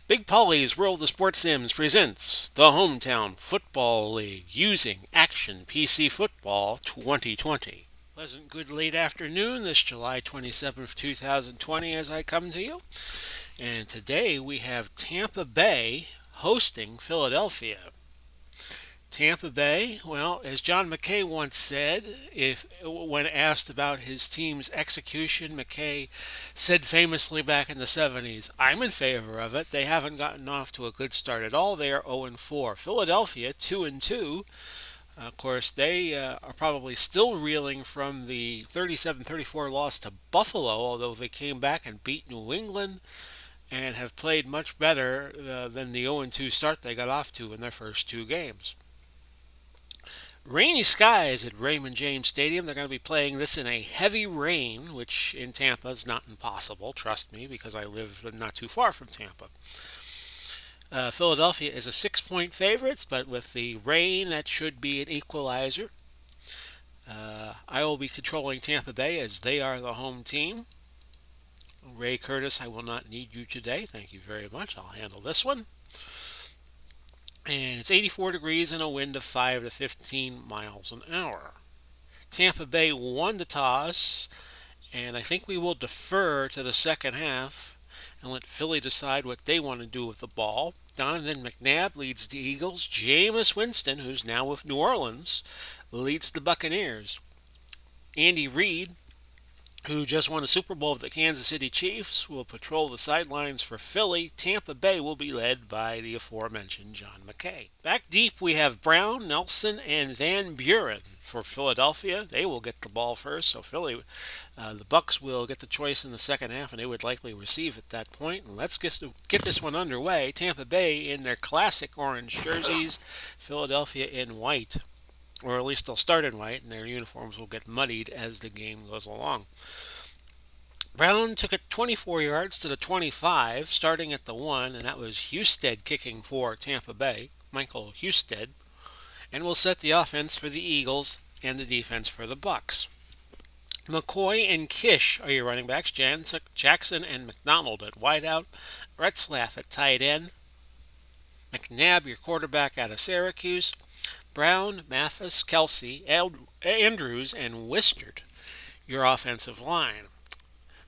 Big Polly's World of Sports Sims presents the Hometown Football League using Action PC Football 2020. Pleasant good late afternoon this July 27th, 2020 as I come to you. And today we have Tampa Bay hosting Philadelphia. Tampa Bay, well, as John McKay once said, if when asked about his team's execution, McKay said famously back in the 70s, "I'm in favor of it. They haven't gotten off to a good start at all. They are 0-4. Philadelphia 2-2. Of course, they are probably still reeling from the 37-34 loss to Buffalo, although they came back and beat New England and have played much better than the 0-2 start they got off to in their first two games. Rainy skies at Raymond James Stadium. They're going to be playing this in a heavy rain, which in Tampa is not impossible, trust me, because I live not too far from Tampa. Philadelphia is a 6-point favorite, but with the rain, that should be an equalizer. I will be controlling Tampa Bay as they are the home team. Ray Curtis, I will not need you today. Thank you very much. I'll handle this one. And it's 84 degrees and a wind of 5 to 15 miles an hour. Tampa Bay won the toss, and I think we will defer to the second half and let Philly decide what they want to do with the ball. Donovan McNabb leads the Eagles. Jameis Winston, who's now with New Orleans, leads the Buccaneers. Andy Reid, who just won the Super Bowl with the Kansas City Chiefs, will patrol the sidelines for Philly. Tampa Bay will be led by the aforementioned John McKay. Back deep, we have Brown, Nelson, and Van Buren for Philadelphia. They will get the ball first, so the Bucs will get the choice in the second half, and they would likely receive at that point. And let's get this one underway. Tampa Bay in their classic orange jerseys, Philadelphia in white. Or at least they'll start in white, and their uniforms will get muddied as the game goes along. Brown took it 24 yards to the 25, starting at the 1, and that was Husted kicking for Tampa Bay, Michael Husted, and will set the offense for the Eagles and the defense for the Bucs. McCoy and Kish are your running backs, Jackson and McDonald at wideout, Retzlaff at tight end, McNabb your quarterback out of Syracuse, Brown, Mathis, Kelsey, Andrews, and Wistard, your offensive line.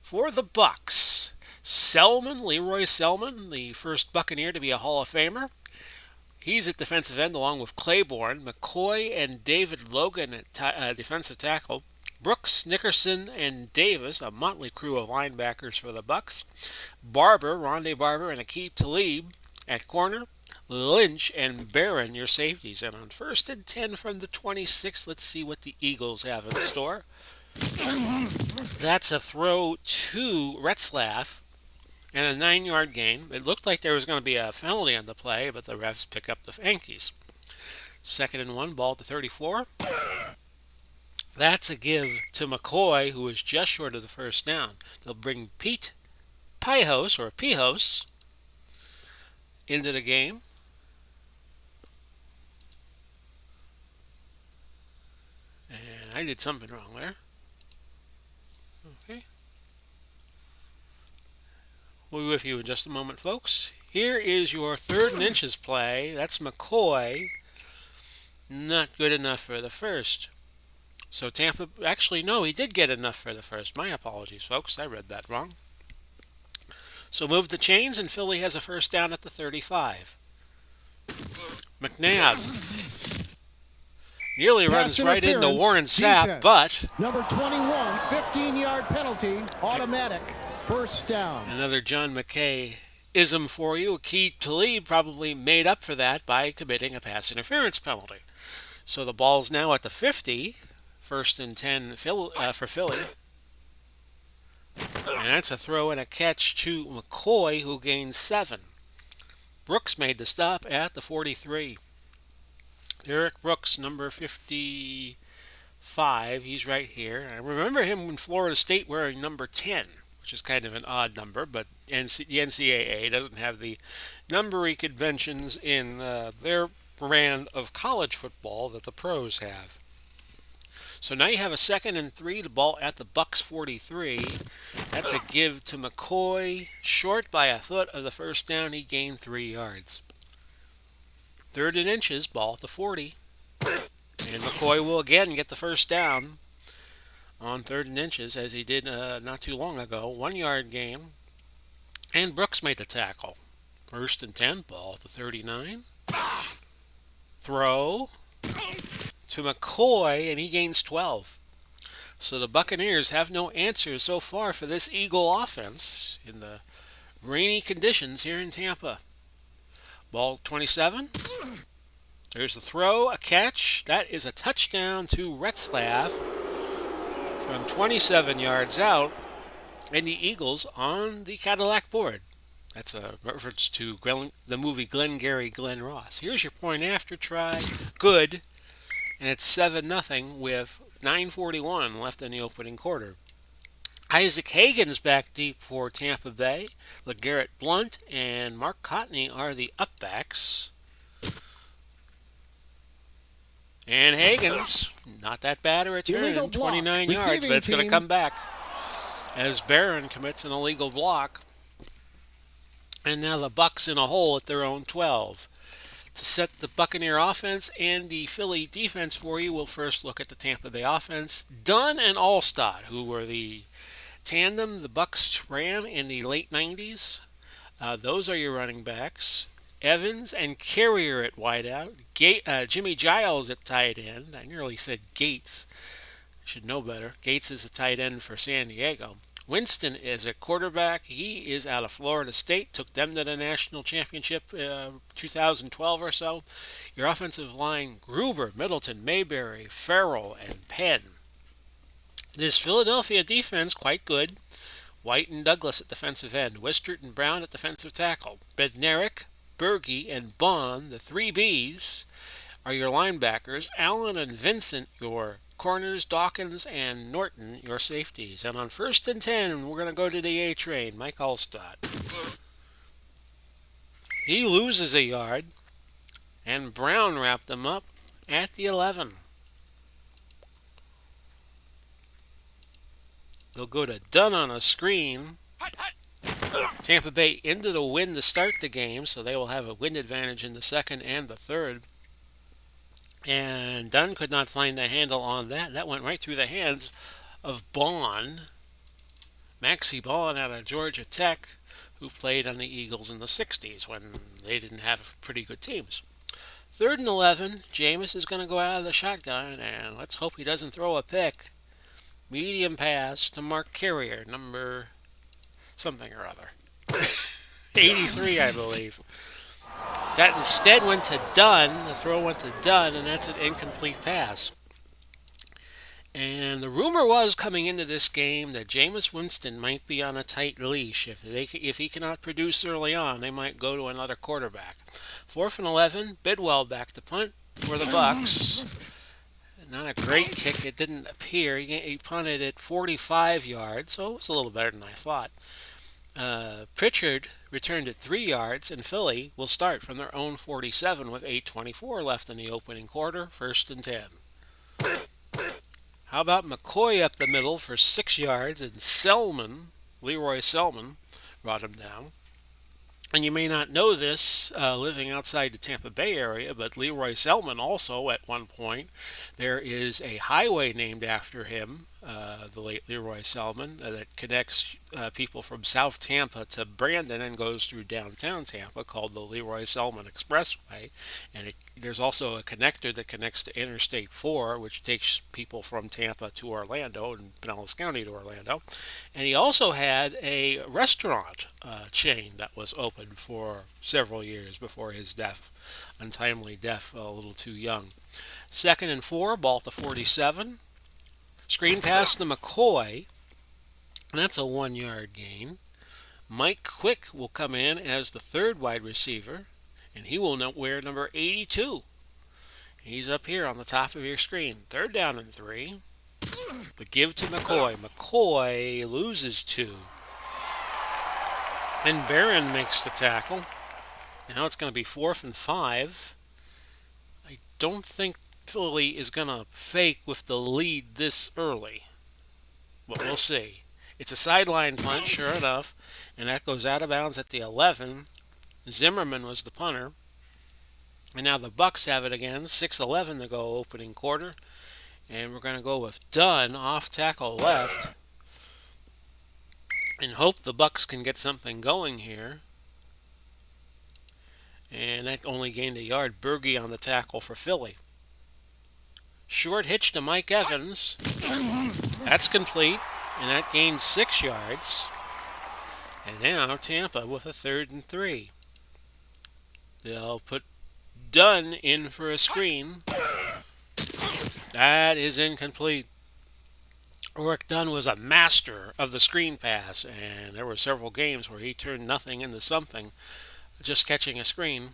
For the Bucs, Leroy Selman, the first Buccaneer to be a Hall of Famer. He's at defensive end along with Claiborne, McCoy, and David Logan at defensive tackle. Brooks, Nickerson, and Davis, a motley crew of linebackers for the Bucs. Rondé Barber, and Aqib Talib at corner. Lynch and Barron, your safeties. And on 1st and 10 from the 26, let's see what the Eagles have in store. That's a throw to Retzlaff and a 9-yard gain. It looked like there was going to be a penalty on the play, but the refs pick up the Yankees. 2nd and 1, ball to 34. That's a give to McCoy, who is just short of the first down. They'll bring Pete Pijos into the game. And I did something wrong there. Okay. We'll be with you in just a moment, folks. Here is your 3rd and inches play. That's McCoy. Not good enough for the first. So Tampa, actually, no, he did get enough for the first. My apologies, folks. I read that wrong. So move the chains, and Philly has a first down at the 35. McNabb nearly runs right into Warren Sapp, but number 21, 15-yard penalty, automatic, first down. Another John McKay ism for you. Aqib Talib probably made up for that by committing a pass interference penalty. So the ball's now at the 50, 1st and 10 for Philly. And that's a throw and a catch to McCoy, who gains 7. Brooks made the stop at the 43. Eric Brooks, number 55, he's right here. I remember him in Florida State wearing number 10, which is kind of an odd number, but the NCAA doesn't have the numbery conventions in their brand of college football that the pros have. So now you have a 2nd and 3, the ball at the Bucs 43. That's a give to McCoy, short by a foot of the first down. He gained 3 yards. 3rd and inches, ball at the 40. And McCoy will again get the first down on 3rd and inches as he did not too long ago. 1 yard gain. And Brooks made the tackle. 1st and 10, ball at the 39. Throw to McCoy, and he gains 12. So the Buccaneers have no answers so far for this Eagle offense in the rainy conditions here in Tampa. Ball 27. There's the throw, a catch. That is a touchdown to Retzlaff from 27 yards out, and the Eagles on the Cadillac board. That's a reference to the movie Glengarry Glen Ross. Here's your point after try. Good. And it's 7-0 with 9:41 left in the opening quarter. Isaac Hagan's back deep for Tampa Bay. LeGarrette Blount and Mark Cotney are the upbacks. And Hagan's not that bad a return, 29 yards, but it's going to come back as Barron commits an illegal block. And now the Bucs in a hole at their own 12. To set the Buccaneer offense and the Philly defense for you, we'll first look at the Tampa Bay offense. Dunn and Alstott, who were the tandem the Bucs ran in the late 90s. Those are your running backs. Evans and Carrier at wideout. Jimmy Giles at tight end. I nearly said Gates. Should know better. Gates is a tight end for San Diego. Winston is a quarterback. He is out of Florida State. Took them to the national championship 2012 or so. Your offensive line, Gruber, Middleton, Mayberry, Farrell, and Penn. This Philadelphia defense, quite good. White and Douglas at defensive end. Wistert and Brown at defensive tackle. Bednarik, Berge, and Bond, the 3 Bs, are your linebackers. Allen and Vincent, your corners. Dawkins and Norton, your safeties. And on 1st and 10, we're going to go to the A train, Mike Alstott. He loses a yard, and Brown wrapped them up at the 11. They'll go to Dunn on a screen. Tampa Bay into the wind to start the game, so they will have a wind advantage in the 2nd and the 3rd. And Dunn could not find a handle on that. That went right through the hands of Bond, Maxie Bond out of Georgia Tech, who played on the Eagles in the 60s when they didn't have pretty good teams. 3rd and 11, Jameis is going to go out of the shotgun, and let's hope he doesn't throw a pick. Medium pass to Mark Carrier, number something or other. 83, I believe. That instead went to Dunn. The throw went to Dunn, and that's an incomplete pass. And the rumor was coming into this game that Jameis Winston might be on a tight leash. If he cannot produce early on, they might go to another quarterback. 4th and 11, Bidwell back to punt for the Bucs. Not a great kick. It didn't appear. He punted it 45 yards, so it was a little better than I thought. Pritchard returned it 3 yards, and Philly will start from their own 47 with 8:24 left in the opening quarter, 1st and 10. How about McCoy up the middle for 6 yards, and Leroy Selman, brought him down. And you may not know this living outside the Tampa Bay area, but Leroy Selman also, at one point, there is a highway named after him, the late Leroy Selman, that connects people from South Tampa to Brandon and goes through downtown Tampa, called the Leroy Selman Expressway. And there's also a connector that connects to Interstate 4, which takes people from Tampa to Orlando and Pinellas County to Orlando. And he also had a restaurant chain that was open for several years before his untimely death, a little too young. 2nd and 4, ball at the 47. Screen pass to McCoy. That's a 1-yard gain. Mike Quick will come in as the 3rd wide receiver, and he will wear number 82. He's up here on the top of your screen. 3rd down and 3. The give to McCoy. McCoy loses 2. And Barron makes the tackle. Now it's going to be 4th and 5. I don't think Philly is going to fake with the lead this early. But we'll see. It's a sideline punt, sure enough, and that goes out of bounds at the 11. Zimmerman was the punter. And now the Bucs have it again, 6:11 to go opening quarter. And we're going to go with Dunn off tackle left and hope the Bucs can get something going here. And that only gained a yard. Berge on the tackle for Philly. Short hitch to Mike Evans. That's complete, and that gains 6 yards. And now Tampa with a 3rd and 3. They'll put Dunn in for a screen. That is incomplete. Rick Dunn was a master of the screen pass, and there were several games where he turned nothing into something, just catching a screen.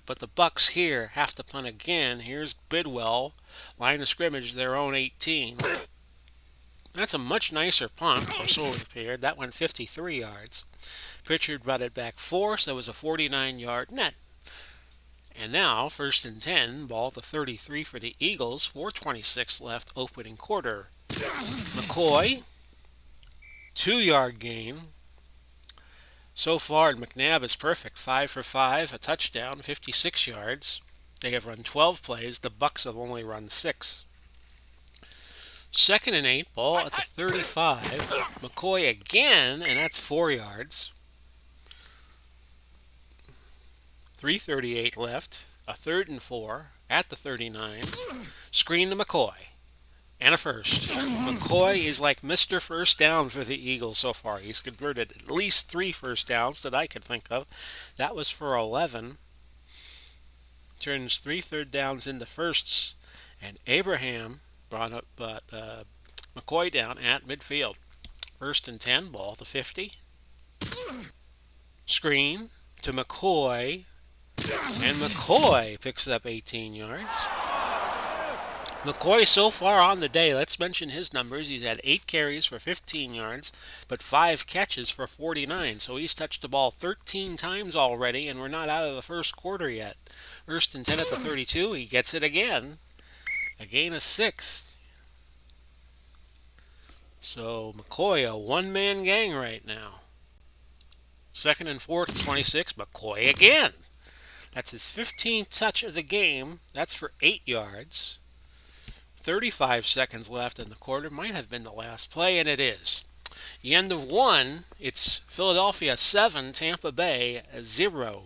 But the Bucs here have to punt again. Here's Bidwell, line of scrimmage, their own 18. That's a much nicer punt, or so it appeared. That went 53 yards. Pritchard brought it back 4, so it was a 49-yard net. And now, 1st and 10, ball at the 33 for the Eagles, 4:26 left, opening quarter. McCoy, 2-yard gain. So far, McNabb is perfect, 5 for 5, a touchdown, 56 yards. They have run 12 plays. The Bucs have only run 6. 2nd and 8, ball at the 35. McCoy again, and that's 4 yards. 3:38 left, a 3rd and 4 at the 39. Screen to McCoy, and a first. McCoy is like Mr. First Down for the Eagles so far. He's converted at least 3 first downs that I could think of. That was for 11. Turns 3 third downs into firsts, and Abraham brought up McCoy down at midfield. 1st and 10, ball to 50. Screen to McCoy, and McCoy picks up 18 yards. McCoy so far on the day, let's mention his numbers. He's had 8 carries for 15 yards, but 5 catches for 49. So he's touched the ball 13 times already, and we're not out of the first quarter yet. 1st and 10 at the 32, he gets it again. A gain of 6. So McCoy, a one-man gang right now. 2nd and 4 to 26, McCoy again. That's his 15th touch of the game. That's for 8 yards. 35 seconds left in the quarter. Might have been the last play, and it is. The end of 1, it's Philadelphia 7, Tampa Bay 0.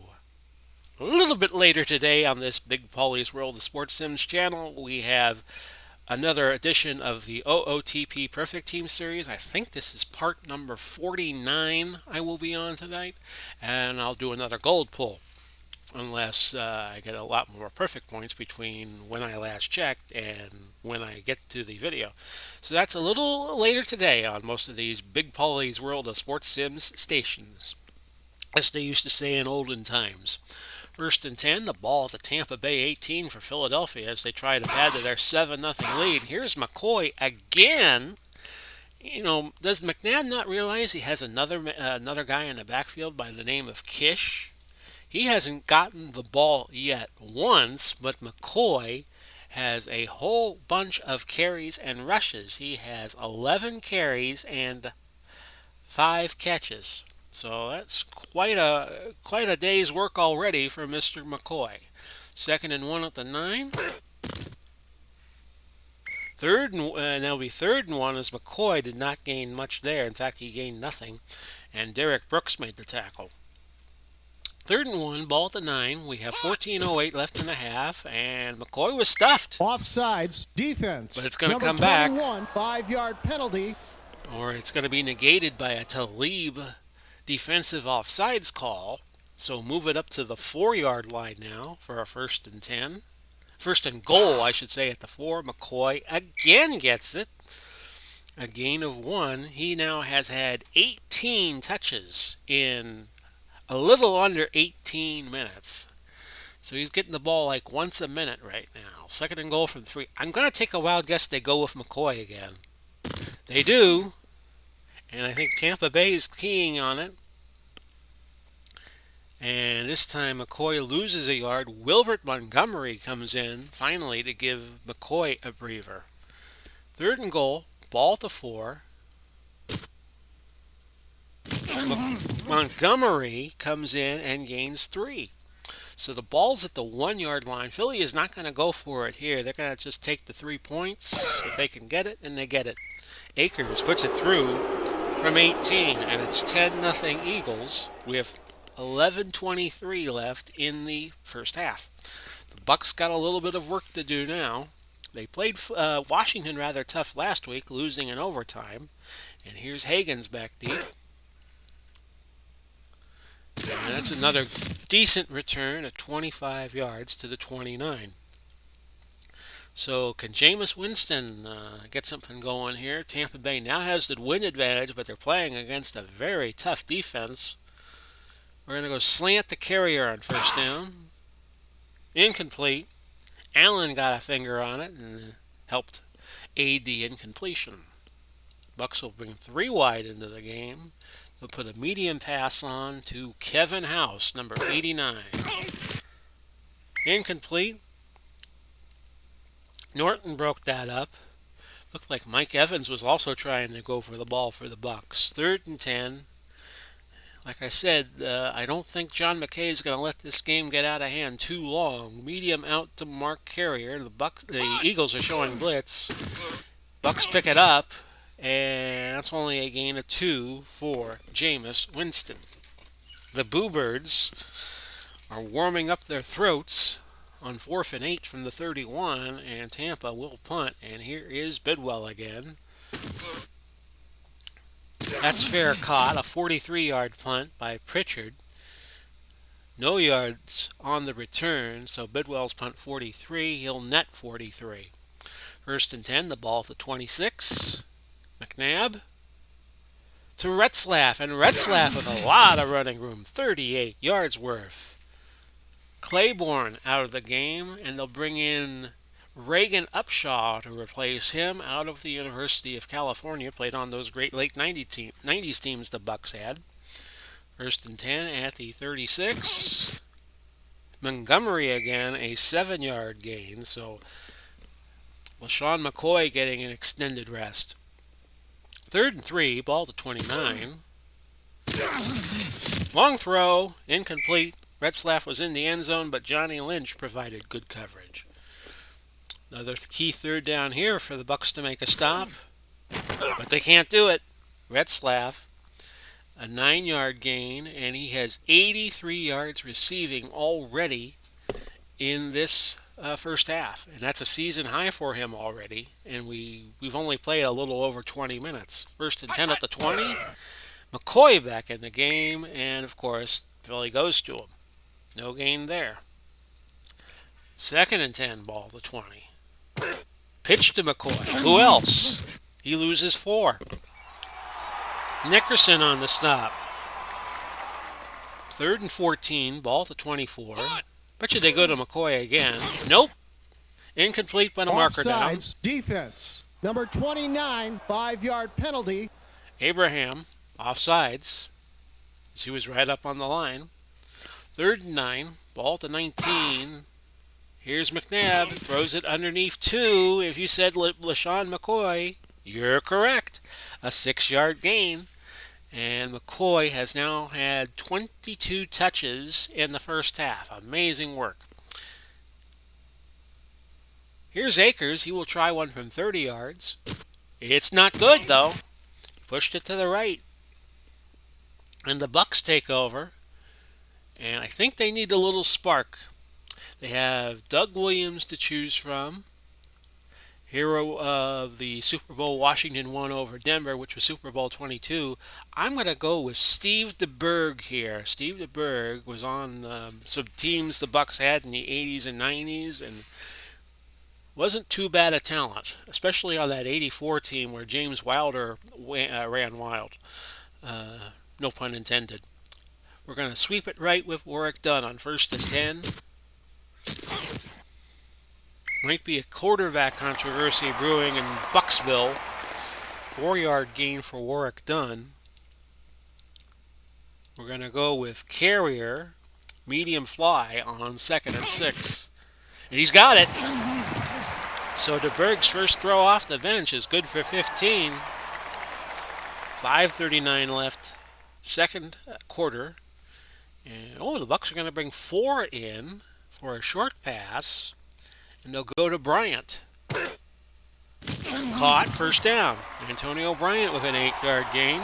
A little bit later today on this Big Paulie's World of Sports Sims channel, we have another edition of the OOTP Perfect Team Series. I think this is part number 49 I will be on tonight, and I'll do another gold pull. Unless I get a lot more perfect points between when I last checked and when I get to the video. So that's a little later today on most of these Big Paulie's World of Sports Sims stations, as they used to say in olden times. 1st and 10, the ball at the Tampa Bay 18 for Philadelphia as they try to pad to their 7-0 lead. Here's McCoy again. Does McNabb not realize he has another guy in the backfield by the name of Kish? He hasn't gotten the ball yet once, but McCoy has a whole bunch of carries and rushes. He has 11 carries and 5 catches. So that's quite a day's work already for Mr. McCoy. 2nd and 1 at the 9. That'll be 3rd and 1 as McCoy did not gain much there. In fact, he gained nothing, and Derek Brooks made the tackle. 3rd and 1, ball at the 9. We have 14:08 left in the half, and McCoy was stuffed. Offsides, defense. But it's going to come back. 5-yard penalty. Or it's going to be negated by a Talib defensive offsides call. So move it up to the 4-yard line now for a 1st and 10. 1st and goal, I should say, at the 4. McCoy again gets it. A gain of 1. He now has had 18 touches in a little under 18 minutes. So he's getting the ball like once a minute right now. 2nd and goal from 3. I'm going to take a wild guess they go with McCoy again. They do. And I think Tampa Bay is keying on it. And this time McCoy loses a yard. Wilbert Montgomery comes in finally to give McCoy a breather. 3rd and goal, ball to 4. Montgomery comes in and gains 3. So the ball's at the 1 yard line. Philly is not going to go for it here. They're going to just take the 3 points if they can get it, and they get it. Akers puts it through from 18, and it's 10-0 Eagles with 11:23 left in the first half. The Bucs got a little bit of work to do now. They played Washington rather tough last week, losing in overtime. And here's Hagan's back deep. And that's another decent return at 25 yards to the 29. So can Jameis Winston get something going here? Tampa Bay now has the win advantage, but they're playing against a very tough defense. We're going to go slant the carrier on first down. Incomplete. Allen got a finger on it and helped aid the incompletion. Bucs will bring 3 wide into the game. They'll put a medium pass on to Kevin House, number 89. Incomplete. Norton broke that up. Looked like Mike Evans was also trying to go for the ball for the Bucs. 3rd and 10. Like I said, I don't think John McKay is going to let this game get out of hand too long. Medium out to Mark Carrier. The Eagles are showing blitz. Bucs pick it up, and that's only a gain of 2 for Jameis Winston. The Boo Birds are warming up their throats on 4th and 8 from the 31, and Tampa will punt. And here is Bidwell again. That's fair caught, a 43-yard punt by Pritchard. No yards on the return, so Bidwell's punt 43. He'll net 43. 1st and 10, the ball to 26. McNabb to Retzlaff, and Retzlaff with a lot of running room, 38 yards worth. Claiborne out of the game, and they'll bring in Reagan Upshaw to replace him out of the University of California. Played on those great late 90s teams the Bucs had. 1st and 10 at the 36. Montgomery again, a 7-yard gain. So LaShawn McCoy getting an extended rest. 3rd and 3, ball to 29. Long throw, incomplete. Retzlaff was in the end zone, but Johnny Lynch provided good coverage. Another key 3rd down here for the Bucs to make a stop, but they can't do it. Retzlaff, a 9-yard gain, and he has 83 yards receiving already in this first half, and that's a season high for him already. And we've only played a little over 20 minutes. 1st and 10 at the 20. McCoy back in the game, and of course Philly goes to him. No gain there. 2nd and 10, ball to 20. Pitch to McCoy. Who else? He loses 4. Nickerson on the stop. 3rd and 14, ball to 24. Bet you they go to McCoy again. Nope. Incomplete, but a marker down. Offsides, defense. Number 29, 5-yard penalty. Abraham, offsides, as he was right up on the line. 3rd and 9, ball to 19. Here's McNabb, throws it underneath 2. If you said LaShawn McCoy, you're correct. A 6-yard gain. And McCoy has now had 22 touches in the first half. Amazing work. Here's Akers. He will try one from 30 yards. It's not good, though. He pushed it to the right. And the Bucs take over. And I think they need a little spark. They have Doug Williams to choose from. Hero of the Super Bowl Washington won over Denver, which was Super Bowl 22. I'm going to go with Steve DeBerg here. Steve DeBerg was on some teams the Bucs had in the 80s and 90s and wasn't too bad a talent, especially on that 84 team where James Wilder ran wild. No pun intended. We're going to sweep it right with Warwick Dunn on 1st and 10. Might be a quarterback controversy brewing in Bucksville. 4-yard gain for Warwick Dunn. We're going to go with Carrier medium fly on 2nd and 6. And he's got it. So DeBerg's first throw off the bench is good for 15. 5:39 left, second quarter. And the Bucs are going to bring 4 in for a short pass, and they'll go to Bryant. Caught, first down. Antonio Bryant with an 8-yard gain.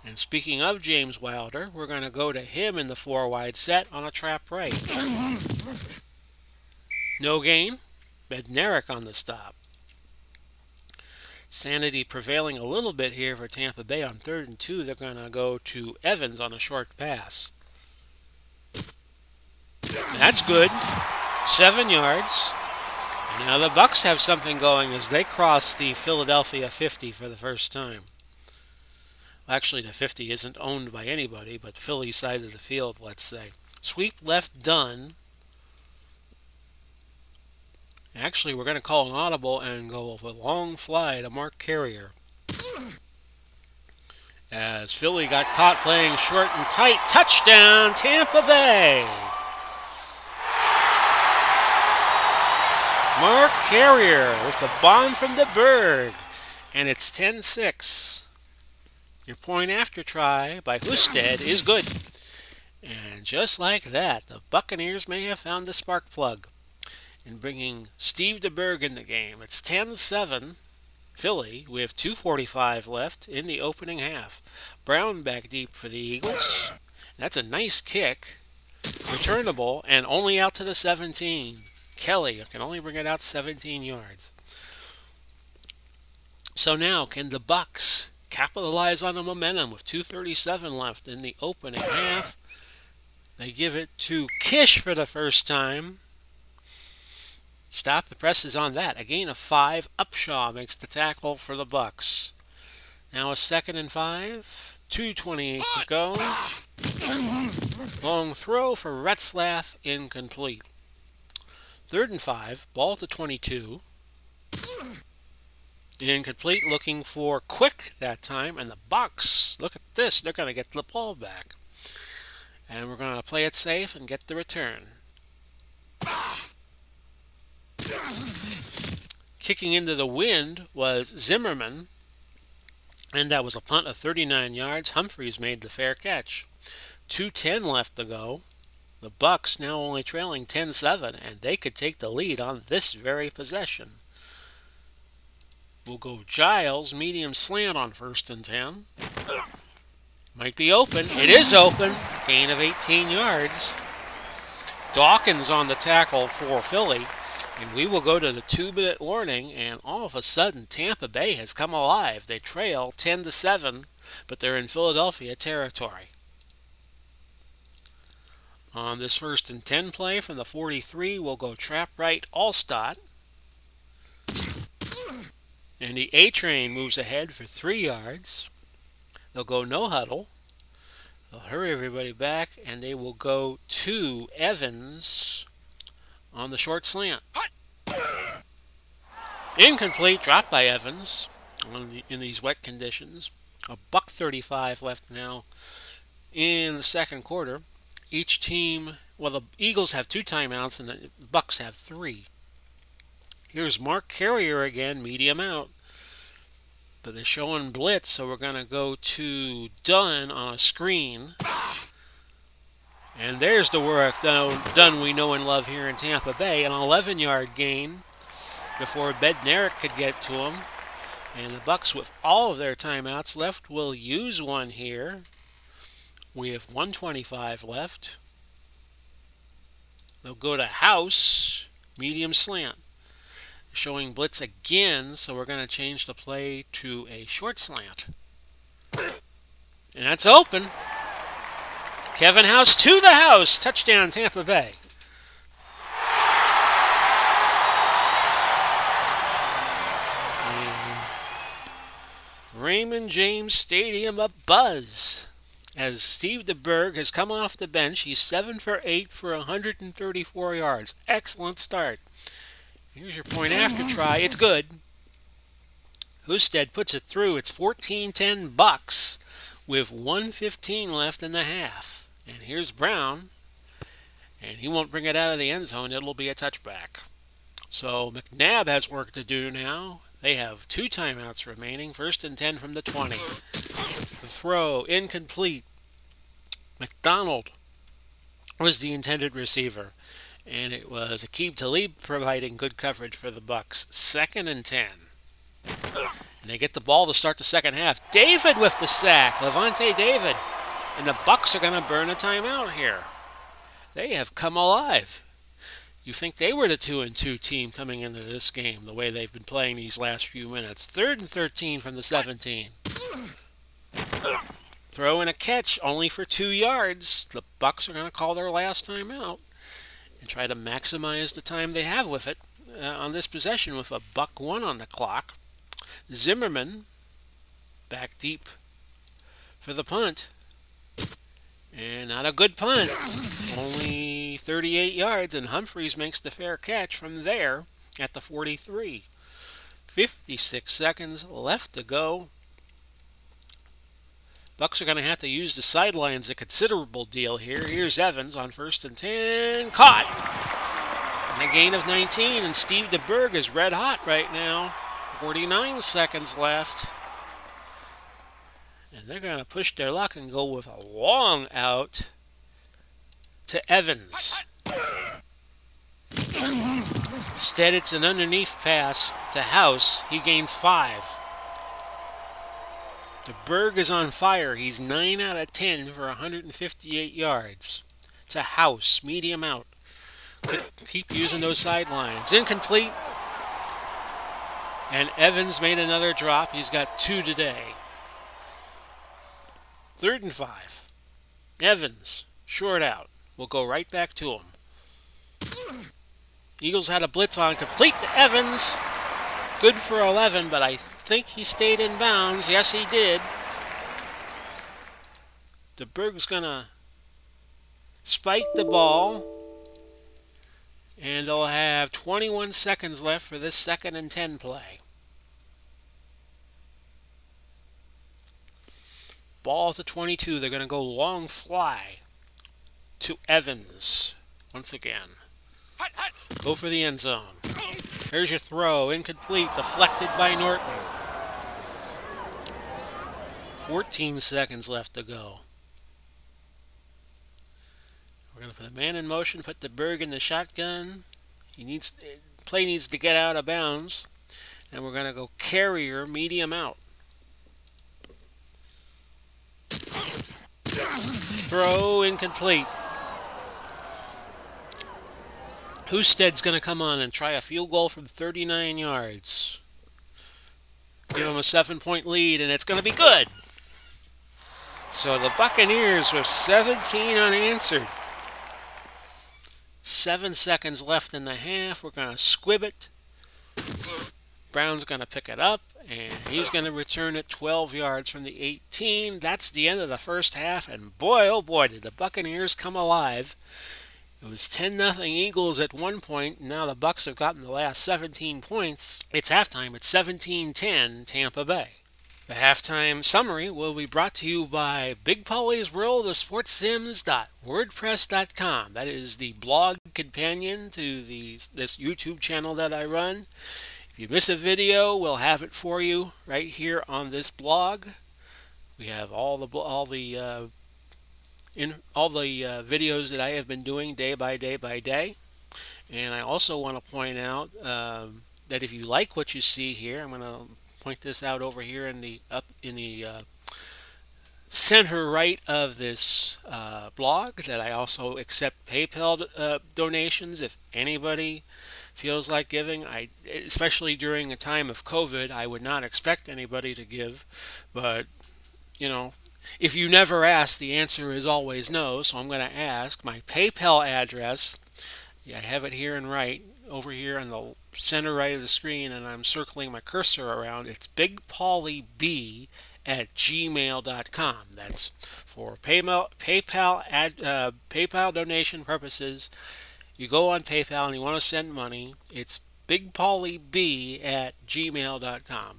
And speaking of James Wilder, we're going to go to him in the 4-wide set on a trap right. No gain. Bednarik on the stop. Sanity prevailing a little bit here for Tampa Bay on 3rd and 2. They're going to go to Evans on a short pass. That's good. 7 yards. And now the Bucs have something going as they cross the Philadelphia 50 for the first time. Actually, the 50 isn't owned by anybody but Philly side of the field, let's say. Sweep left done. Actually, we're going to call an audible and go with a long fly to Mark Carrier. As Philly got caught playing short and tight. Touchdown, Tampa Bay! Mark Carrier with the bomb from the bird. And it's 10-6. Your point after try by Husted is good. And just like that, the Buccaneers may have found the spark plug in bringing Steve DeBerg in the game. It's 10-7 Philly with 2:45 left in the opening half. Brown back deep for the Eagles. That's a nice kick. Returnable and only out to the 17. Kelly can only bring it out 17 yards. So now, can the Bucs capitalize on the momentum with 2:37 left in the opening half? They give it to Kish for the first time. Stop the presses on that. A gain of 5. Upshaw makes the tackle for the Bucs. Now a 2nd and 5. 2:28 to go. Long throw for Retzlaff, incomplete. 3rd and 5. Ball to 22. Incomplete, looking for Quick that time. And the Bucs, look at this, they're going to get the ball back. And we're going to play it safe and get the return. Kicking into the wind was Zimmerman, and that was a punt of 39 yards. Humphreys made the fair catch. 2:10 left to go. The Bucs now only trailing 10-7, and they could take the lead on this very possession. We'll go Giles, medium slant on 1st and 10. Might be open. It is open. Gain of 18 yards. Dawkins on the tackle for Philly. And we will go to the 2-minute warning, and all of a sudden Tampa Bay has come alive. They trail 10-7, but they're in Philadelphia territory. On this 1st and 10 play from the 43, we'll go trap right Allstott. And the A-Train moves ahead for 3 yards. They'll go no huddle. They'll hurry everybody back, and they will go to Evans on the short slant. Incomplete, dropped by Evans in these wet conditions. A $1:35 left now in the 2nd quarter. Each team, well, the Eagles have 2 timeouts and the Bucs have 3. Here's Mark Carrier again, medium out. But they're showing blitz, so we're going to go to Dunn on a screen. And there's the work done we know and love here in Tampa Bay. An 11-yard gain before Bednarik could get to him. And the Bucs, with all of their timeouts left, will use one here. We have 1:25 left. They'll go to House, medium slant. Showing blitz again, so we're going to change the play to a short slant. And that's open. Kevin House to the house. Touchdown, Tampa Bay. And Raymond James Stadium abuzz as Steve DeBerg has come off the bench. He's 7 for 8 for 134 yards. Excellent start. Here's your point after try. It's good. Husted puts it through. It's 14-10 Bucs with 1:15 left in the half. And here's Brown, and he won't bring it out of the end zone. It'll be a touchback. So McNabb has work to do now. They have 2 timeouts remaining. 1st and 10 from the 20. The throw incomplete. McDonald was the intended receiver, and it was Aqib Talib providing good coverage for the Bucs. 2nd and 10. And they get the ball to start the second half. David with the sack. Levante David. And the Bucs are going to burn a timeout here. They have come alive. You think they were the 2-2 team coming into this game, the way they've been playing these last few minutes. 3rd and 13 from the 17. Throw and a catch only for 2 yards. The Bucs are going to call their last timeout and try to maximize the time they have with it on this possession with a $1 on the clock. Zimmerman back deep for the punt. And not a good punt. Only 38 yards, and Humphreys makes the fair catch from there at the 43. 56 seconds left to go. Bucs are going to have to use the sidelines a considerable deal here. Here's Evans on 1st and 10. Caught! And a gain of 19, and Steve DeBerg is red hot right now. 49 seconds left. And they're going to push their luck and go with a long out to Evans. Instead, it's an underneath pass to House. He gains 5. DeBerg is on fire. He's 9 out of 10 for 158 yards. To House, medium out. Keep using those sidelines. Incomplete. And Evans made another drop. He's got 2 today. 3rd and 5. Evans, short out. We'll go right back to him. Eagles had a blitz on, complete to Evans. Good for 11, but I think he stayed in bounds. Yes, he did. DeBerg's going to spike the ball. And they'll have 21 seconds left for this 2nd and 10 play. Ball to 22. They're going to go long fly to Evans once again. Go for the end zone. Here's your throw. Incomplete. Deflected by Norton. 14 seconds left to go. We're going to put a man in motion, put DeBerg in the shotgun. Play needs to get out of bounds. And we're going to go carrier, medium out. Throw incomplete. Husted's going to come on and try a field goal from 39 yards. Give him a 7-point lead, and it's going to be good. So the Buccaneers with 17 unanswered. 7 seconds left in the half. We're going to squib it. Brown's going to pick it up, and he's going to return it 12 yards from the 18. That's the end of the first half, and boy, oh boy, did the Buccaneers come alive. It was 10-0 Eagles at one point. Now the Bucs have gotten the last 17 points. It's halftime. It's 17-10 Tampa Bay. The halftime summary will be brought to you by Big Polly's World of SportsSims.wordpress.com. That is the blog companion to this YouTube channel that I run. If you miss a video, we'll have it for you right here on this blog. We have all the videos that I have been doing day by day by day. And I also want to point out that if you like what you see here, I'm going to point this out over here in the center right of this blog, that I also accept PayPal donations if anybody feels like giving. Especially during a time of COVID, I would not expect anybody to give, but if you never ask, the answer is always no. So I'm going to ask. My PayPal address, I have it here and right over here in the center right of the screen, and I'm circling my cursor around. It's bigpollyb@gmail.com. That's for PayPal donation purposes. You go on PayPal and you want to send money. It's bigpollyb@gmail.com.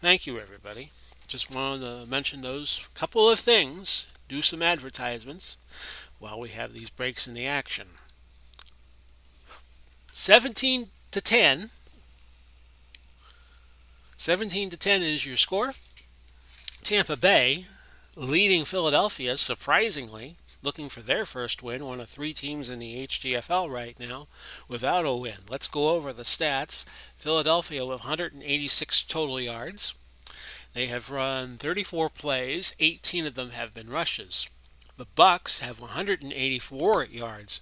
Thank you, everybody. Just wanted to mention those couple of things, do some advertisements while we have these breaks in the action. 17 to 10. 17 to 10 is your score. Tampa Bay leading Philadelphia, surprisingly, looking for their first win, one of three teams in the HTFL right now without a win. Let's go over the stats. Philadelphia with 186 total yards. They have run 34 plays, 18 of them have been rushes. The Bucs have 184 yards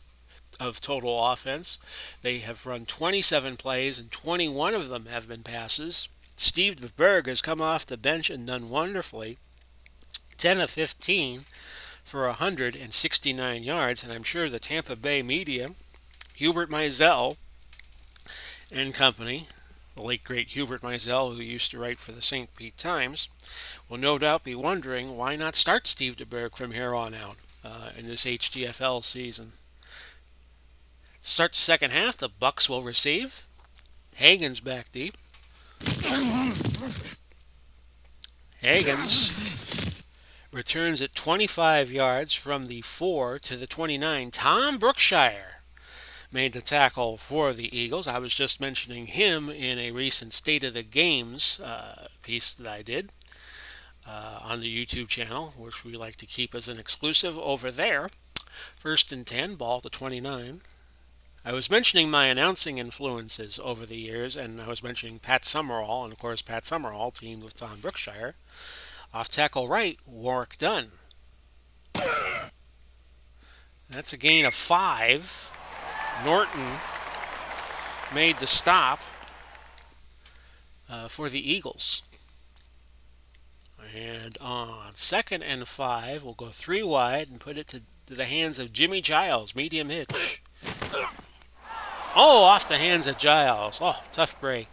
of total offense. They have run 27 plays and 21 of them have been passes. Steve DeBerg has come off the bench and done wonderfully. 10 of 15 for 169 yards, and I'm sure the Tampa Bay media, Hubert Mizell and company, the late great Hubert Mizell, who used to write for the St. Pete Times, will no doubt be wondering why not start Steve DeBerg from here on out in this HTFL season. To start the second half, the Bucs will receive. Hagan's back deep. Hagan's returns at 25 yards from the 4 to the 29. Tom Brookshire made the tackle for the Eagles. I was just mentioning him in a recent State of the Games piece that I did on the YouTube channel, which we like to keep as an exclusive over there. First and 10, ball to 29. I was mentioning my announcing influences over the years, and I was mentioning Pat Summerall, and of course Pat Summerall teamed with Tom Brookshire. Off tackle right, Warwick Dunn. That's a gain of 5. Norton made the stop for the Eagles. And on second and 5, we'll go 3 wide and put it to the hands of Jimmy Giles, medium hitch. Oh, off the hands of Giles. Oh, tough break.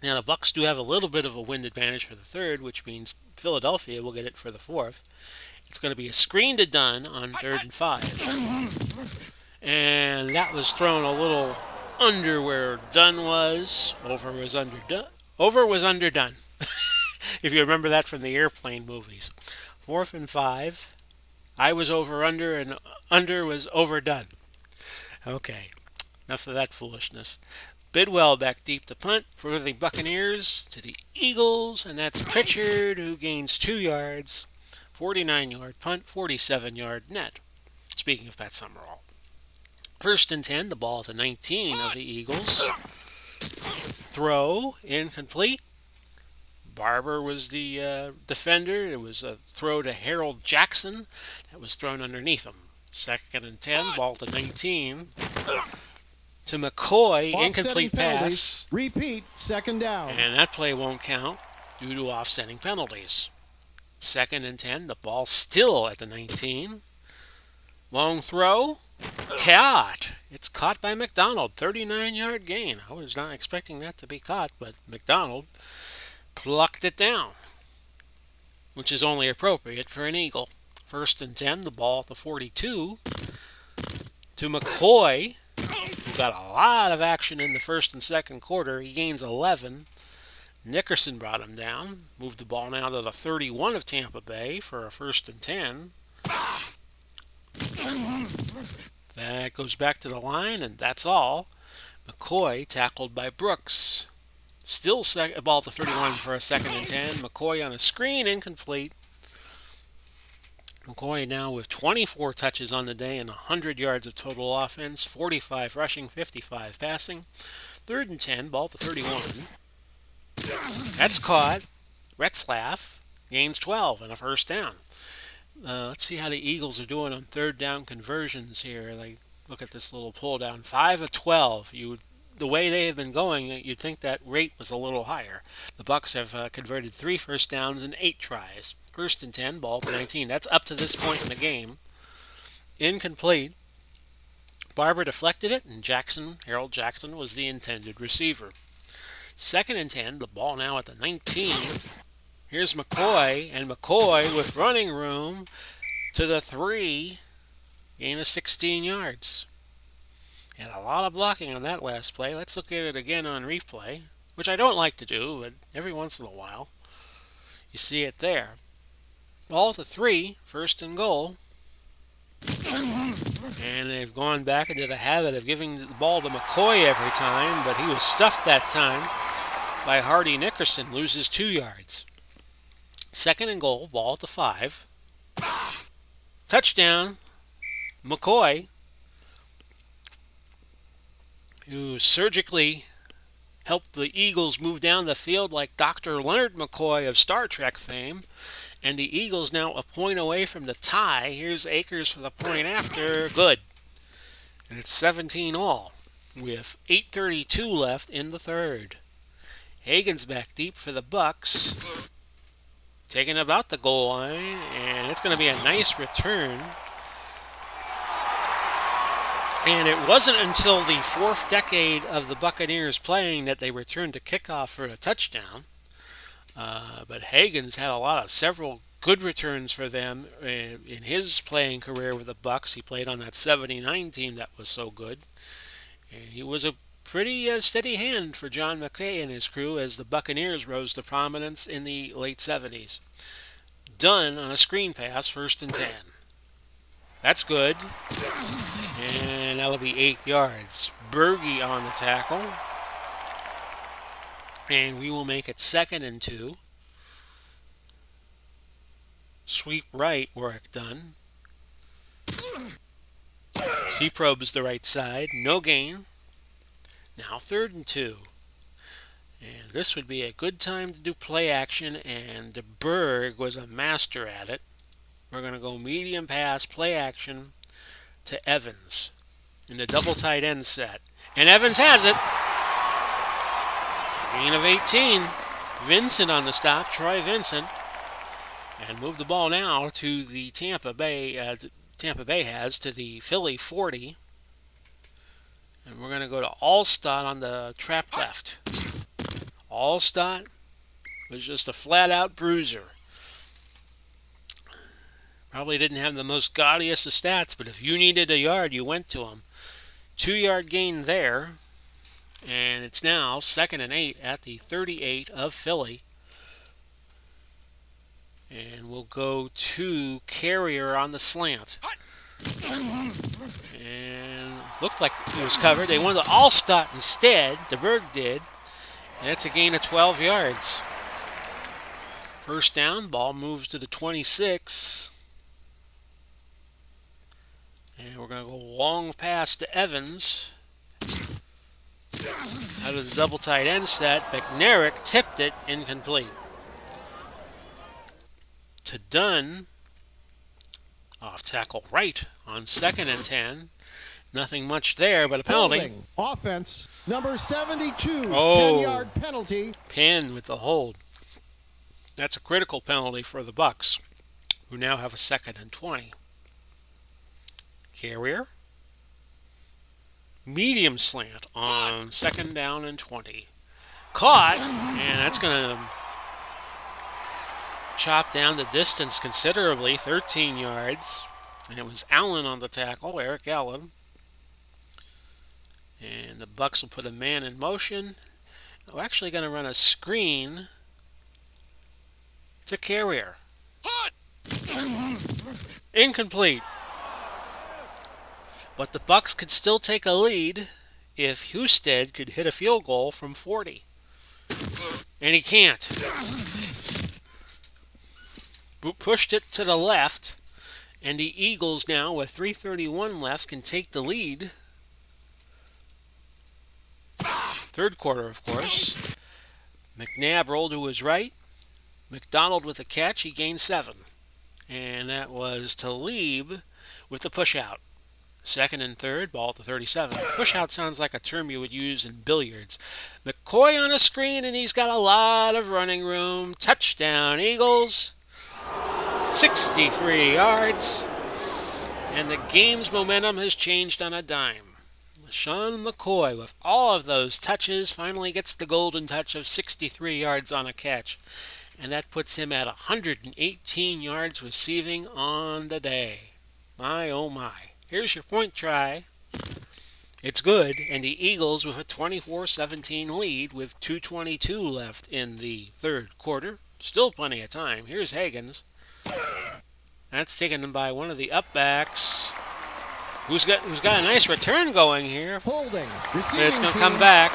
Now the Bucs do have a little bit of a wind advantage for the third, which means Philadelphia will get it for the fourth. It's going to be a screen to Dunn on 3rd and 5. And that was thrown a little under where Dunn was. Over was underdone. Over was underdone. If you remember that from the airplane movies. 4th and 5. I was over under and under was overdone. Okay, enough of that foolishness. Bidwell back deep to punt for the Buccaneers to the Eagles, and that's Pritchard who gains 2 yards. 49-yard punt, 47-yard net. Speaking of Pat Summerall. First and 10, the ball at the 19 of the Eagles. Throw, incomplete. Barber was the defender. It was a throw to Harold Jackson that was thrown underneath him. Second and 10, ball to 19. To McCoy, incomplete pass. Repeat, second down. And that play won't count due to offsetting penalties. Second and 10, the ball still at the 19. Long throw, caught. It's caught by McDonald, 39-yard gain. I was not expecting that to be caught, but McDonald plucked it down, which is only appropriate for an Eagle. First and 10, the ball at the 42. To McCoy, who got a lot of action in the first and second quarter. He gains 11. Nickerson brought him down. Moved the ball now to the 31 of Tampa Bay for a first and 10. That goes back to the line, and that's all. McCoy tackled by Brooks. Still ball to 31 for a second and 10. McCoy on a screen, incomplete. McCoy now with 24 touches on the day and 100 yards of total offense, 45 rushing, 55 passing. Third and 10, ball to 31. That's caught. Retzlaff gains 12 and a first down. Let's see how the Eagles are doing on third down conversions here. They look at this little pull down. 5 of 12. The way they have been going, you'd think that rate was a little higher. The Bucs have converted 3 first downs in 8 tries. First and 10, ball to 19. That's up to this point in the game. Incomplete. Barber deflected it, and Harold Jackson, was the intended receiver. Second and 10, the ball now at the 19. Here's McCoy, and McCoy with running room to the 3. Gain of 16 yards. And a lot of blocking on that last play. Let's look at it again on replay. which I don't like to do, but every once in a while you see it there. Ball to 3, first and goal. And they've gone back into the habit of giving the ball to McCoy every time, but he was stuffed that time by Hardy Nickerson, loses 2 yards. Second and goal, ball at the 5. Touchdown, McCoy, who surgically helped the Eagles move down the field like Dr. Leonard McCoy of Star Trek fame. And the Eagles now a point away from the tie. Here's Akers for the point after. Good. And it's 17 all with 8:32 left in the third. Hagen's back deep for the Bucs. Taking about the goal line, and it's going to be a nice return. And it wasn't until the 4th decade of the Buccaneers playing that they returned to kickoff for a touchdown. But Hagen's had several good returns for them in his playing career with the Bucs. He played on that '79 team that was so good, and he was a pretty steady hand for John McKay and his crew as the Buccaneers rose to prominence in the late '70s. Dunn on a screen pass, first and 10. That's good, and that'll be 8 yards. Berge on the tackle, and we will make it second and 2. Sweep right work done. He probes the right side. No gain. Now third and 2. And this would be a good time to do play action, and Berg was a master at it. We're going to go medium pass, play action to Evans in the double tight end set. And Evans has it. Gain of 18. Vincent on the stop, Troy Vincent. And move the ball now to the Tampa Bay. Tampa Bay has to the Philly 40. And we're going to go to Allstott on the trap left. Allstott was just a flat-out bruiser. Probably didn't have the most gaudiest of stats, but if you needed a yard, you went to him. 2-yard gain there. And it's now second and 8 at the 38 of Philly. And we'll go to Carrier on the slant. And looked like it was covered. They went to Allstott instead. DeBerg did. And it's a gain of 12 yards. First down, ball moves to the 26. And we're going to go long pass to Evans. Out of the double tight end set, McNarick tipped it, incomplete. To Dunn, off tackle right on second and 10. Nothing much there, but a penalty. Holding. Offense, number 72, Oh, 10-yard penalty. Penn with the hold. That's a critical penalty for the Bucs, who now have a second and 20. Carrier. Medium slant on second down and 20. Caught, and that's going to chop down the distance considerably, 13 yards. And it was Allen on the tackle, Eric Allen. And the Bucs will put a man in motion. We're actually going to run a screen to Carrier. Incomplete. But the Bucs could still take a lead if Husted could hit a field goal from 40. And he can't. Pushed it to the left, and the Eagles now, with 3:31 left, can take the lead. Third quarter, of course. McNabb rolled to his right. McDonald with a catch. He gained 7. And that was Talib with the push-out. Second and third, ball at the 37. Push-out sounds like a term you would use in billiards. McCoy on a screen, and he's got a lot of running room. Touchdown, Eagles. 63 yards. And the game's momentum has changed on a dime. Sean McCoy, with all of those touches, finally gets the golden touch of 63 yards on a catch. And that puts him at 118 yards receiving on the day. My, oh my. Here's your point try. It's good, and the Eagles with a 24-17 lead with 2:22 left in the third quarter. Still plenty of time. Here's Higgins. That's taken by one of the upbacks, who's got a nice return going here. Holding. But it's Receiving going to team. come back.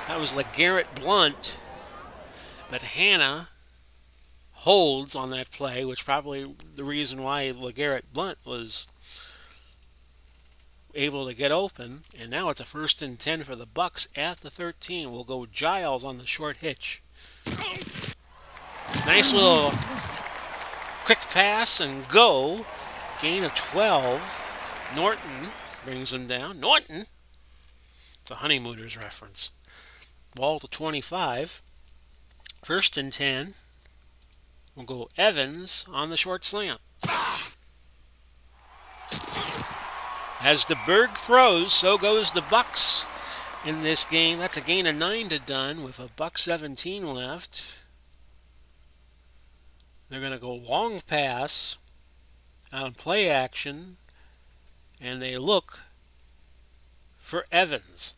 That was LeGarrette Blunt, but Hannah holds on that play, which probably the reason why LeGarrette Blunt was able to get open. And now it's a 1st and 10 for the Bucs at the 13. We'll go Giles on the short hitch. Nice little quick pass and go. Gain of 12. Norton brings him down. Norton. It's a Honeymooners reference. Ball to 25. 1st and 10. We'll go Evans on the short slant. As the Berg throws, so goes the Bucs in this game. That's a gain of 9 to done with a $1.17 left. They're going to go long pass on play action, and they look for Evans.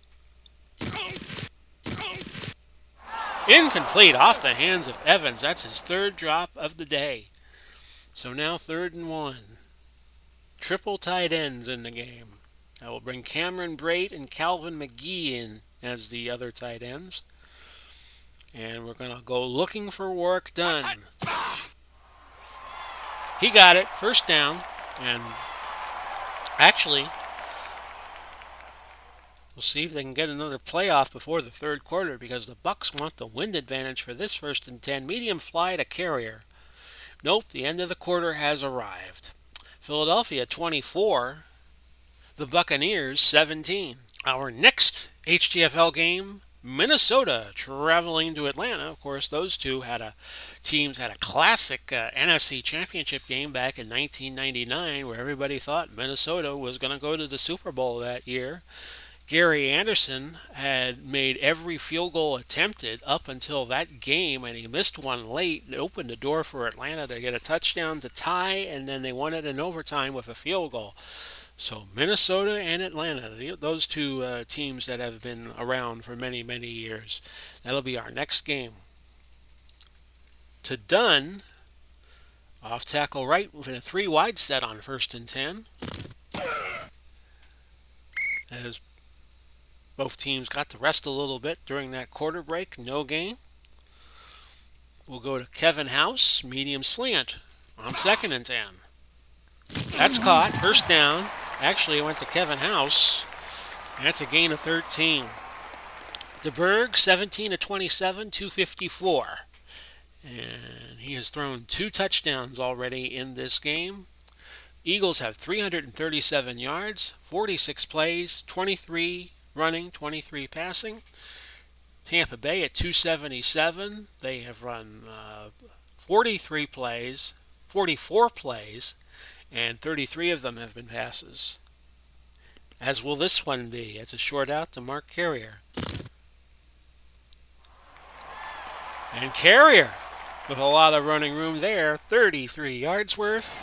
Incomplete off the hands of Evans. That's his 3rd drop of the day. So now 3rd and 1. Triple tight ends in the game. I will bring Cameron Brate and Calvin McGee in as the other tight ends. And we're going to go looking for work done. He got it. 1st down. And actually, we'll see if they can get another playoff before the 3rd quarter, because the Bucs want the wind advantage for this 1st and 10. Medium fly to Carrier. Nope, the end of the quarter has arrived. Philadelphia 24, the Buccaneers 17. Our next HTFL game, Minnesota traveling to Atlanta. Of course, those two teams had a classic NFC Championship game back in 1999, where everybody thought Minnesota was going to go to the Super Bowl that year. Gary Anderson had made every field goal attempted up until that game, and he missed one late. It opened the door for Atlanta to get a touchdown to tie, and then they won it in overtime with a field goal. So Minnesota and Atlanta, those two teams that have been around for many, many years. That'll be our next game. To Dunn, off tackle right with a 3 wide set on 1st and 10. As both teams got to rest a little bit during that quarter break. No gain. We'll go to Kevin House, medium slant on 2nd and 10. That's caught. 1st down. Actually, it went to Kevin House. That's a gain of 13. DeBerg, 17 of 27, 254. And he has thrown 2 touchdowns already in this game. Eagles have 337 yards, 46 plays, 23 running, 23 passing. Tampa Bay at 277. They have run 44 plays, and 33 of them have been passes. As will this one be. It's a short out to Mark Carrier. And Carrier, with a lot of running room there, 33 yards worth.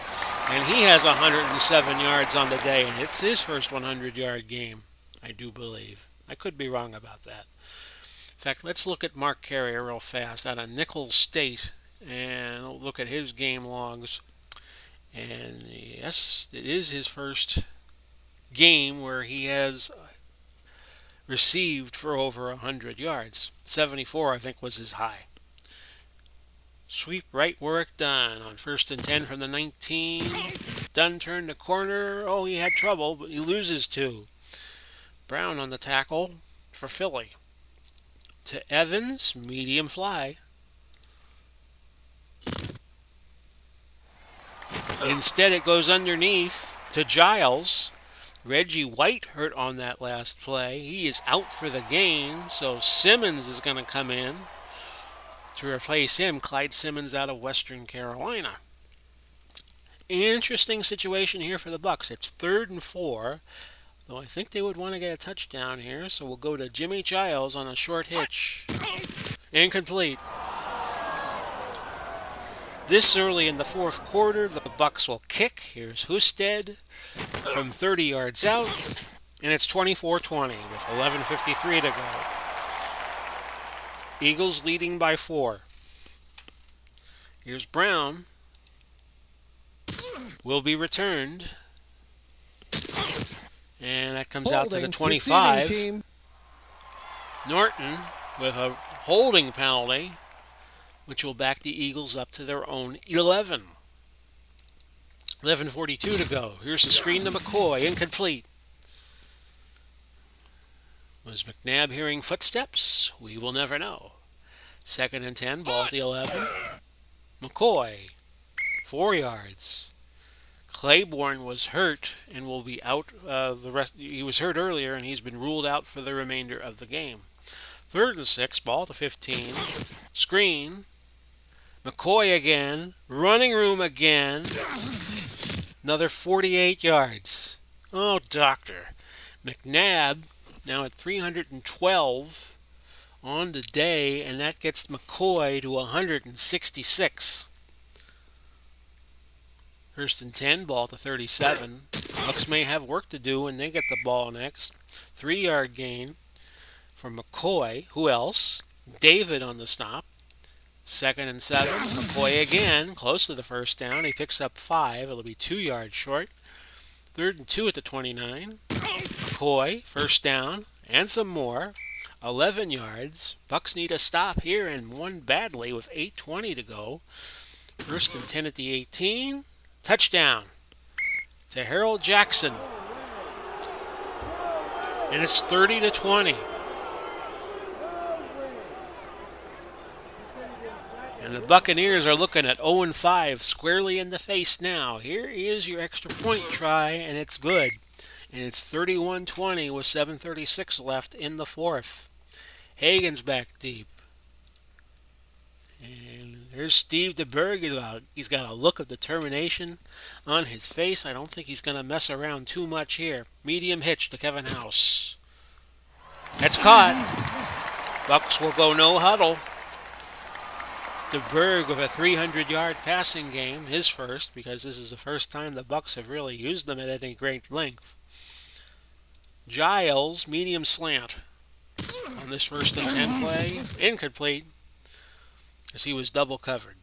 And he has 107 yards on the day, and it's his first 100-yard game, I do believe. I could be wrong about that. In fact, let's look at Mark Carrier real fast out of Nicholls State and look at his game logs. And yes, it is his first game where he has received for over 100 yards. 74, I think, was his high. Sweep right work done on 1st and 10 from the 19. Dunn turned the corner. Oh, he had trouble, but he loses 2. Brown on the tackle for Philly. To Evans, medium fly. Instead, it goes underneath to Giles. Reggie White hurt on that last play. He is out for the game, so Simmons is going to come in to replace him. Clyde Simmons out of Western Carolina. Interesting situation here for the Bucs. It's 3rd and 4, though I think they would want to get a touchdown here, so we'll go to Jimmy Giles on a short hitch. Incomplete. This early in the 4th quarter, the Bucs will kick. Here's Husted from 30 yards out. And it's 24-20 with 11:53 to go. Eagles leading by 4. Here's Brown. Will be returned. And that comes out to the Holding, receiving 25. team. Norton with a holding penalty, which will back the Eagles up to their own 11. 11:42 to go. Here's the screen to McCoy. Incomplete. Was McNabb hearing footsteps? We will never know. 2nd and 10, ball at the 11. McCoy, 4 yards. Claiborne was hurt and will be out the rest. He was hurt earlier and he's been ruled out for the remainder of the game. 3rd and 6, ball at the 15. Screen. McCoy again. Running room again. Another 48 yards. Oh, doctor. McNabb now at 312 on the day, and that gets McCoy to 166. 1st and 10, ball to 37. Bucs may have work to do when they get the ball next. 3-yard gain for McCoy. Who else? David on the stop. 2nd and 7. McCoy again, close to the first down. He picks up 5. It'll be 2 yards short. 3rd and 2 at the 29. McCoy, first down, and some more. 11 yards. Bucs need a stop here and one badly with 8:20 to go. 1st and 10 at the 18. Touchdown to Harold Jackson. And it's 30-20. And the Buccaneers are looking at 0-5 squarely in the face now. Here is your extra point try, and it's good. And it's 31-20 with 7:36 left in the 4th. Hagan's back deep. And there's Steve DeBerg. He's got a look of determination on his face. I don't think he's going to mess around too much here. Medium hitch to Kevin House. That's caught. Bucs will go no huddle. DeBerg with a 300-yard passing game, his first, because this is the first time the Bucs have really used them at any great length. Giles, medium slant on this 1st and 10 play. Incomplete, as he was double covered.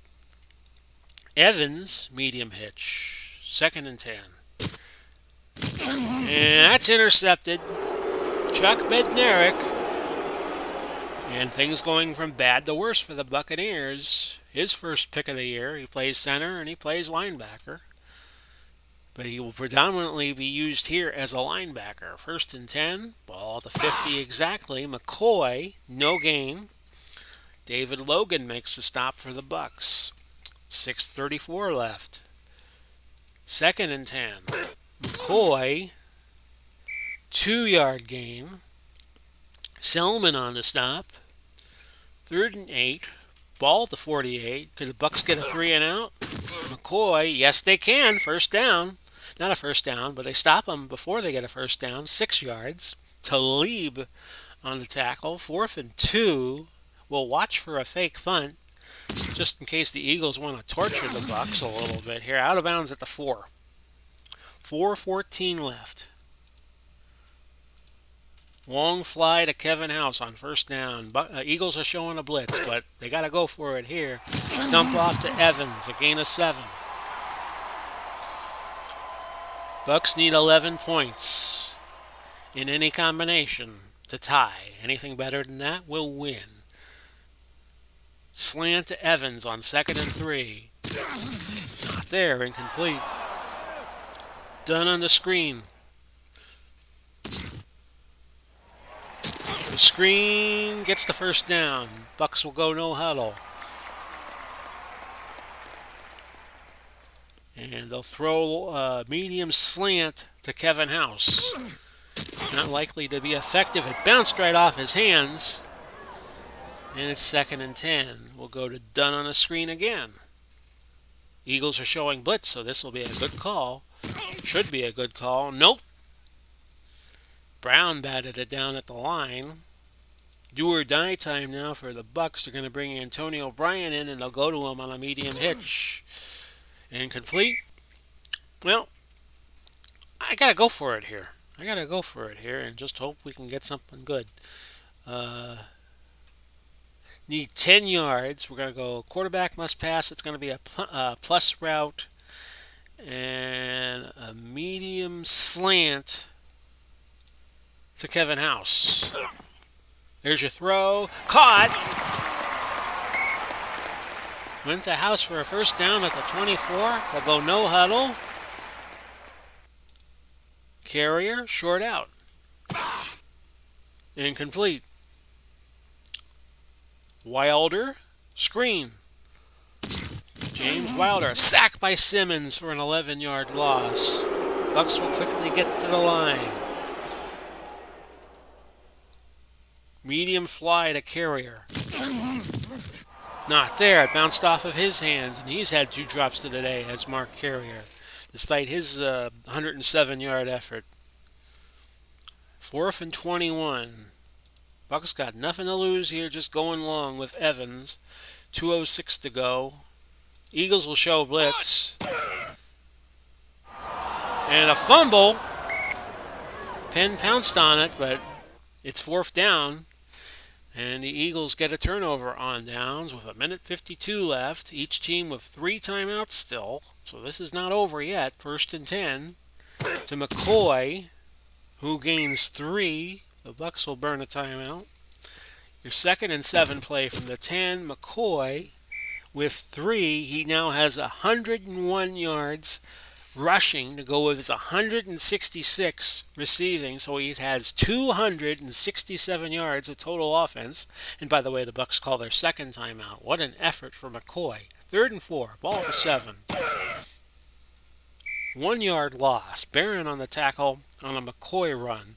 Evans, medium hitch. 2nd and 10. And that's intercepted. Chuck Bednarik. And things going from bad to worse for the Buccaneers. His first pick of the year. He plays center and he plays linebacker. But he will predominantly be used here as a linebacker. 1st and 10. Ball to 50 exactly. McCoy, no gain. David Logan makes the stop for the Bucs. 6:34 left. 2nd and 10. McCoy, 2-yard gain. Selman on the stop. 3rd and 8. Ball to 48. Could the Bucs get a 3 and out? McCoy, yes they can. First down. Not a first down, but they stop him before they get a first down. 6 yards. Talib on the tackle. 4th and 2. We'll watch for a fake punt, just in case the Eagles want to torture the Bucs a little bit here. Out of bounds at the 4. 4:14 left. Long fly to Kevin House on first down. Eagles are showing a blitz, but they got to go for it here. Dump off to Evans, a gain of 7. Bucs need 11 points in any combination to tie. Anything better than that will win. Slant to Evans on 2nd and 3. Not there, incomplete. Done on the screen. The screen gets the first down. Bucs will go no huddle. And they'll throw a medium slant to Kevin House. Not likely to be effective. It bounced right off his hands. And it's 2nd and 10. We'll go to Dunn on the screen again. Eagles are showing blitz, so this will be a good call. Should be a good call. Nope. Brown batted it down at the line. Do or die time now for the Bucs. They're going to bring Antonio Bryan in, and they'll go to him on a medium hitch. Incomplete. Well, I got to go for it here. I gotta go for it here and just hope we can get something good. Uh, Need 10 yards. We're gonna go quarterback must pass. It's gonna be a plus route and a medium slant to Kevin House. There's your throw. Caught. Went to House for a first down at the 24. They'll go no huddle. Carrier, short out. Incomplete. Wilder, screen. James Wilder, a sack by Simmons for an 11-yard loss. Bucs will quickly get to the line. Medium fly to Carrier. Not there. It bounced off of his hands, and he's had 2 drops to the day as Mark Carrier, despite his 107-yard effort. 4th and 21. Bucs got nothing to lose here, just going long with Evans. 2:06 to go. Eagles will show blitz. And a fumble. Penn pounced on it, but it's 4th down. And the Eagles get a turnover on downs with 1:52 left. Each team with 3 timeouts still. So this is not over yet. 1st and 10 to McCoy, who gains 3. The Bucs will burn a timeout. Your 2nd and 7 play from the 10. McCoy with 3. He now has 101 yards rushing to go with his 166 receiving. So he has 267 yards of total offense. And by the way, the Bucs call their 2nd timeout. What an effort for McCoy. 3rd and 4. Ball at the 7. 1 yard loss. Barron on the tackle on a McCoy run.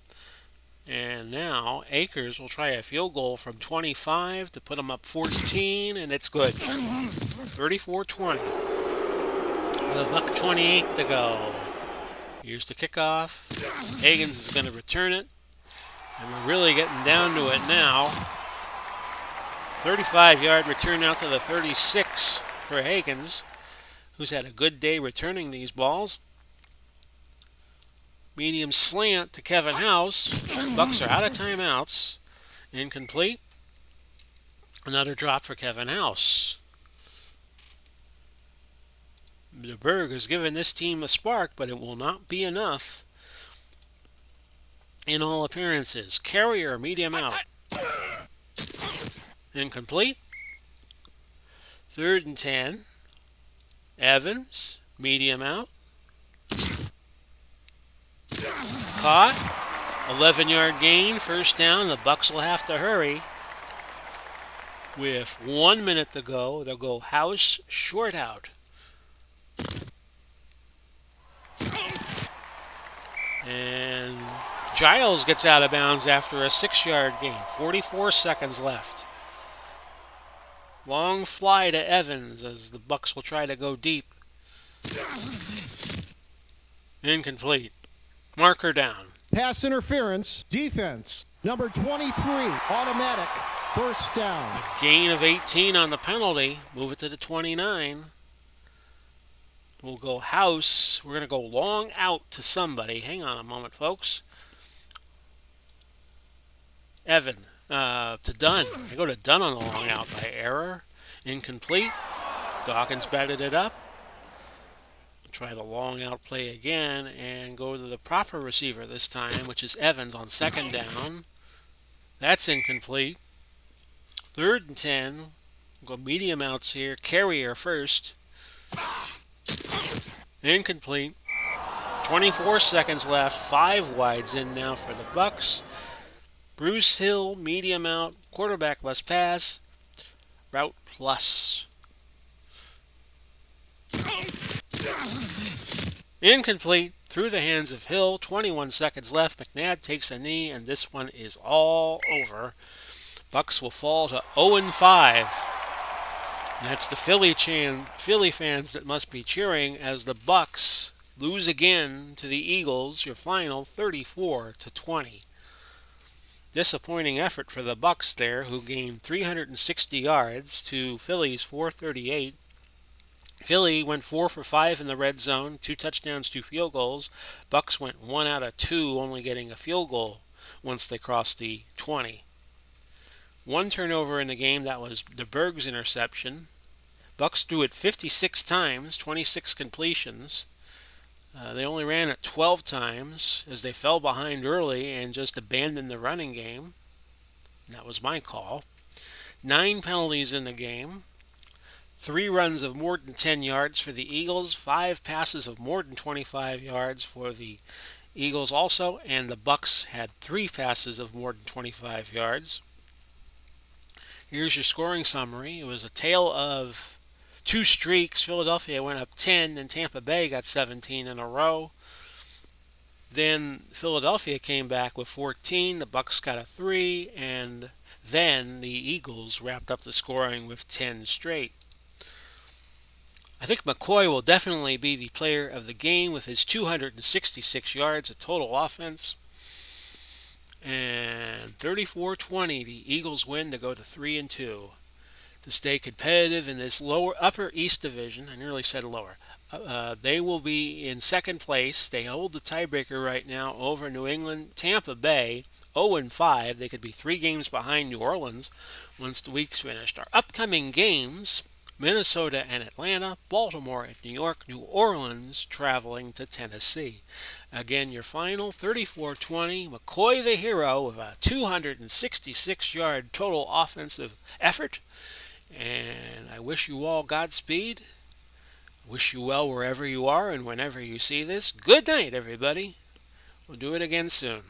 And now Akers will try a field goal from 25 to put them up 14, and it's good. 34-20. With a $1:28 to go. Here's the kickoff. Higgins is going to return it. And we're really getting down to it now. 35-yard return out to the 36 for Higgins, who's had a good day returning these balls. Medium slant to Kevin House. Bucs are out of timeouts. Incomplete. Another drop for Kevin House. DeBerg has given this team a spark, but it will not be enough in all appearances. Carrier, medium out. Incomplete. 3rd and 10. Evans, medium out. Caught. 11-yard gain. 1st down. The Bucs will have to hurry. With 1 minute to go, they'll go House short out. And Giles gets out of bounds after a 6-yard gain. 44 seconds left. Long fly to Evans as the Bucs will try to go deep. Incomplete. Marker down. Pass interference. Defense. Number 23. Automatic. 1st down. A gain of 18 on the penalty. Move it to the 29. We'll go House. We're going to go long out to somebody. Hang on a moment, folks. Evan to Dunn. I go to Dunn on the long out by error. Incomplete. Dawkins batted it up. Try the long out play again and go to the proper receiver this time, which is Evans on 2nd down. That's incomplete. 3rd and 10. We'll go medium outs here. Carrier first. Incomplete. 24 seconds left. 5 wides in now for the Bucs. Bruce Hill, medium out. Quarterback must pass. Route plus. Incomplete. Through the hands of Hill. 21 seconds left. McNabb takes a knee, and this one is all over. Bucs will fall to 0-5. And that's the Philly fans that must be cheering as the Bucs lose again to the Eagles. Your final 34-20. Disappointing effort for the Bucs there, who gained 360 yards to Philly's 438. Philly went 4 for 5 in the red zone, 2 touchdowns, 2 field goals. Bucs went 1 out of 2, only getting a field goal once they crossed the 20. One turnover in the game, that was the Berg's interception. Bucs threw it 56 times, 26 completions. They only ran it 12 times as they fell behind early and just abandoned the running game. That was my call. 9 penalties in the game. 3 runs of more than 10 yards for the Eagles. 5 passes of more than 25 yards for the Eagles also. And the Bucs had 3 passes of more than 25 yards. Here's your scoring summary. It was a tale of two streaks. Philadelphia went up 10, and Tampa Bay got 17 in a row. Then Philadelphia came back with 14. The Bucs got a 3, and then the Eagles wrapped up the scoring with 10 straight. I think McCoy will definitely be the player of the game with his 266 yards of total offense. And 34-20, the Eagles win to go to 3-2 to stay competitive in this lower upper East division. I nearly said lower. They will be in second place. They hold the tiebreaker right now over New England. Tampa Bay 0-5. They could be 3 games behind New Orleans once the week's finished. Our upcoming games: Minnesota and Atlanta, Baltimore at New York, New Orleans traveling to Tennessee. Again, your final 34-20. McCoy the hero with a 266-yard total offensive effort. And I wish you all Godspeed. Wish you well wherever you are and whenever you see this. Good night, everybody. We'll do it again soon.